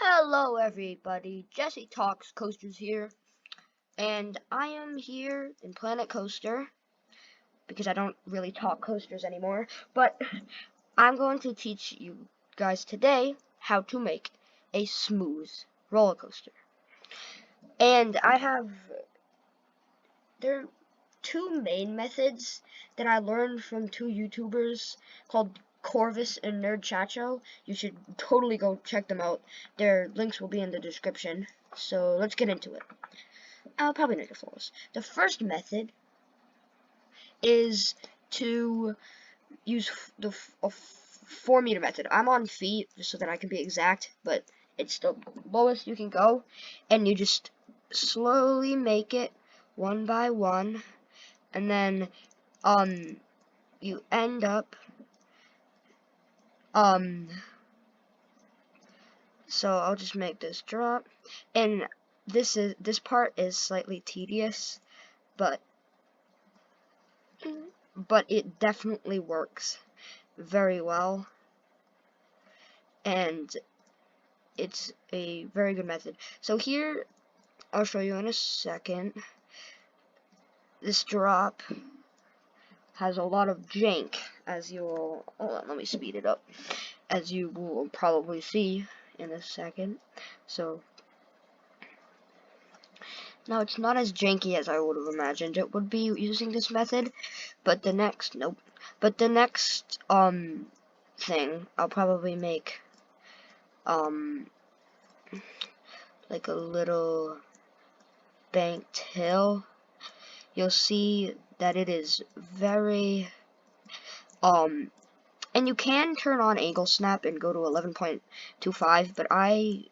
Hello everybody, Jesse Talks Coasters here, and I am here in Planet Coaster, because I don't really talk coasters anymore, but I'm going to teach you guys today how to make a smooth roller coaster. And there are two main methods that I learned from two YouTubers called Corvus and NerdChacho. You should totally go check them out. Their links will be in the description. So let's get into it. I'll probably make it flawless. The first method is to use the 4-meter method. I'm on feet just so that I can be exact, but it's the lowest you can go, and you just slowly make it one by one, and then you end up so I'll just make this drop, and this part is slightly tedious, but it definitely works very well, and it's a very good method. So here, I'll show you in a second. This drop has a lot of jank, as you will, hold on, let me speed it up, as you will probably see in a second. So now it's not as janky as I would have imagined it would be using this method, but the next thing I'll probably make like a little banked hill. You'll see that it is very and you can turn on angle snap and go to 11.25, but I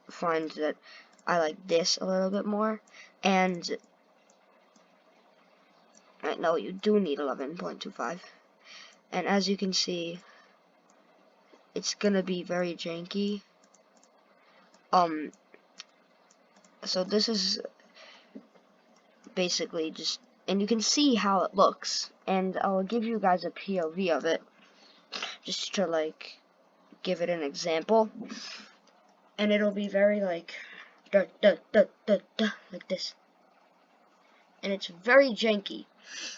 find that I like this a little bit more, and no, you do need 11.25, and as you can see, it's gonna be very janky. So this is basically just, and you can see how it looks, and I'll give you guys a POV of it, just to like give it an example, and it'll be very like like this, and it's very janky.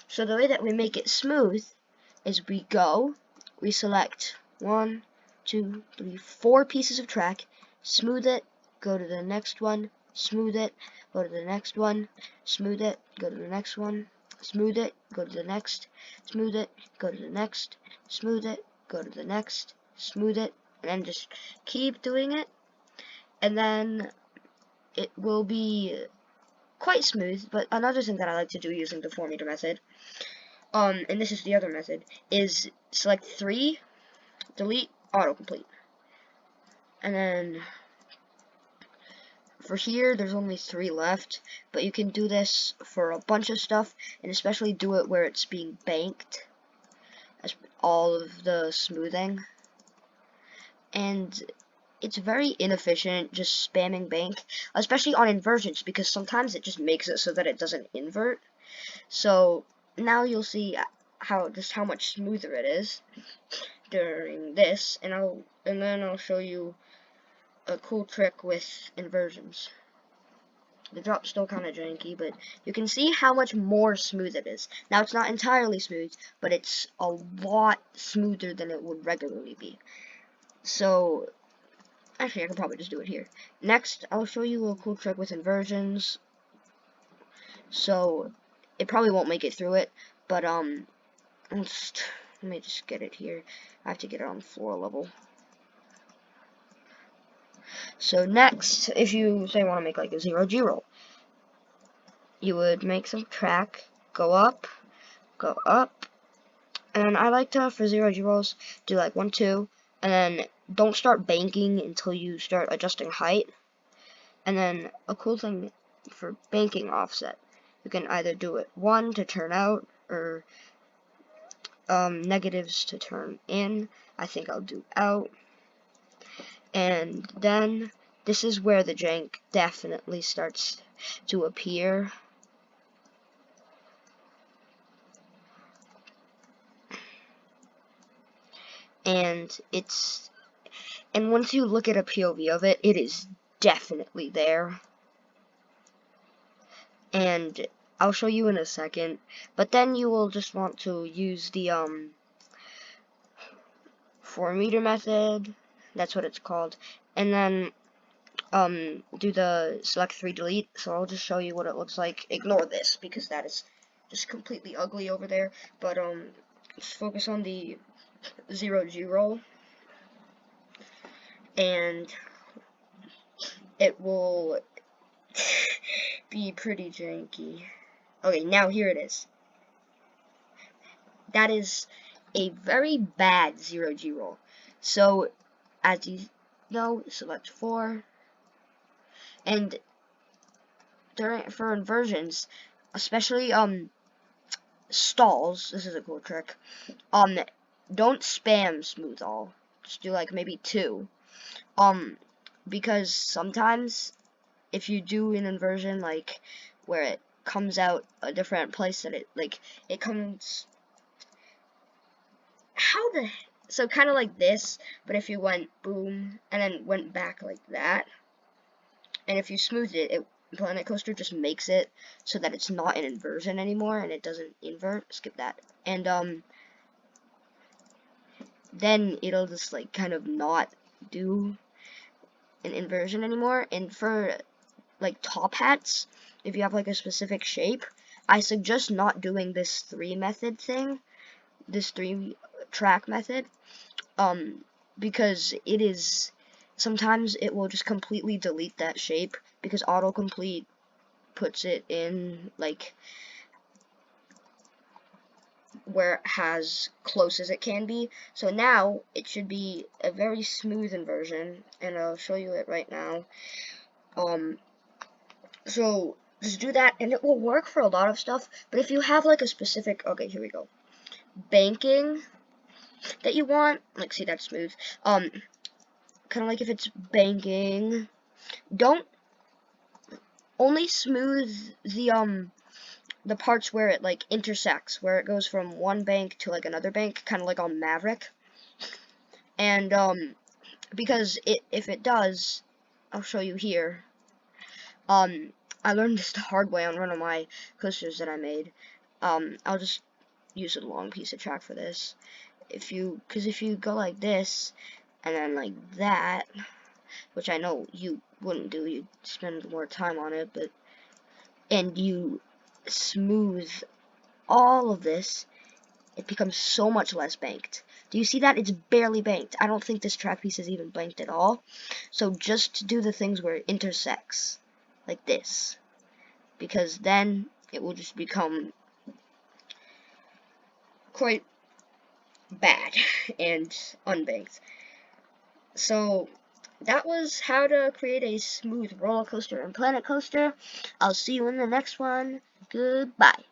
So the way that we make it smooth is we select 1, 2, 3, 4 pieces of track, smooth it, go to the next one, smooth it, go to the next one, smooth it, go to the next one, smooth it, go to the next, smooth it, go to the next, smooth it, go to the next, smooth it, and then just keep doing it, and then it will be quite smooth. But another thing that I like to do using the 4-meter method, and this is the other method, is select 3, delete, autocomplete, and then for here, there's only 3 left, but you can do this for a bunch of stuff, and especially do it where it's being banked, as all of the smoothing, and it's very inefficient just spamming bank, especially on inversions, because sometimes it just makes it so that it doesn't invert. So now you'll see how much smoother it is during this, and then I'll show you a cool trick with inversions. The drop's still kind of janky, but you can see how much more smooth it is. Now, it's not entirely smooth, but it's a lot smoother than it would regularly be. So, actually, I can probably just do it here. Next, I'll show you a cool trick with inversions. So, it probably won't make it through it, but, let me just get it here. I have to get it on floor level. So next, if you say want to make like a 0G roll, you would make some track, go up, and I like to, for 0G rolls, do like 1, 2, and then don't start banking until you start adjusting height. And then a cool thing for banking offset, you can either do it 1 to turn out, or negatives to turn in. I think I'll do out. And then this is where the jank definitely starts to appear. And it's And once you look at a POV of it, it is definitely there. And I'll show you in a second. But then you will just want to use the 4-meter method. That's what it's called. And then do the select 3 delete. So I'll just show you what it looks like. Ignore this because that is just completely ugly over there. But just focus on the 0G roll, and it will be pretty janky. Okay, now here it is. That is a very bad 0G roll. So as you know, select 4, and for inversions, especially stalls, this is a cool trick. Don't spam smooth all. Just do like maybe 2. Because sometimes if you do an inversion like where it comes out a different place that it comes so kind of like this, but if you went boom and then went back like that, and if you smoothed it, Planet Coaster just makes it so that it's not an inversion anymore and it doesn't invert. Skip that. And then it'll just like kind of not do an inversion anymore. And for like top hats, if you have like a specific shape, I suggest not doing this 3-method thing, this 3-track method, because it is, sometimes it will just completely delete that shape because autocomplete puts it in like where it has close as it can be. So now it should be a very smooth inversion, and I'll show you it right now. So just do that and it will work for a lot of stuff, but if you have like a specific, okay, here we go, banking that you want, like, see, that's smooth, kind of like if it's banking, don't only smooth the parts where it like intersects, where it goes from one bank to like another bank, kind of like on Maverick. And because if it does, I'll show you here. I learned this the hard way on one of my coasters that I made. I'll just use a long piece of track for this. Because if you go like this, and then like that, which I know you wouldn't do, you'd spend more time on it, and you smooth all of this, it becomes so much less banked. Do you see that? It's barely banked. I don't think this track piece is even banked at all. So just do the things where it intersects, like this, because then it will just become quite bad and unbanked. So that was how to create a smooth roller coaster and Planet Coaster. I'll see you in the next one. Goodbye.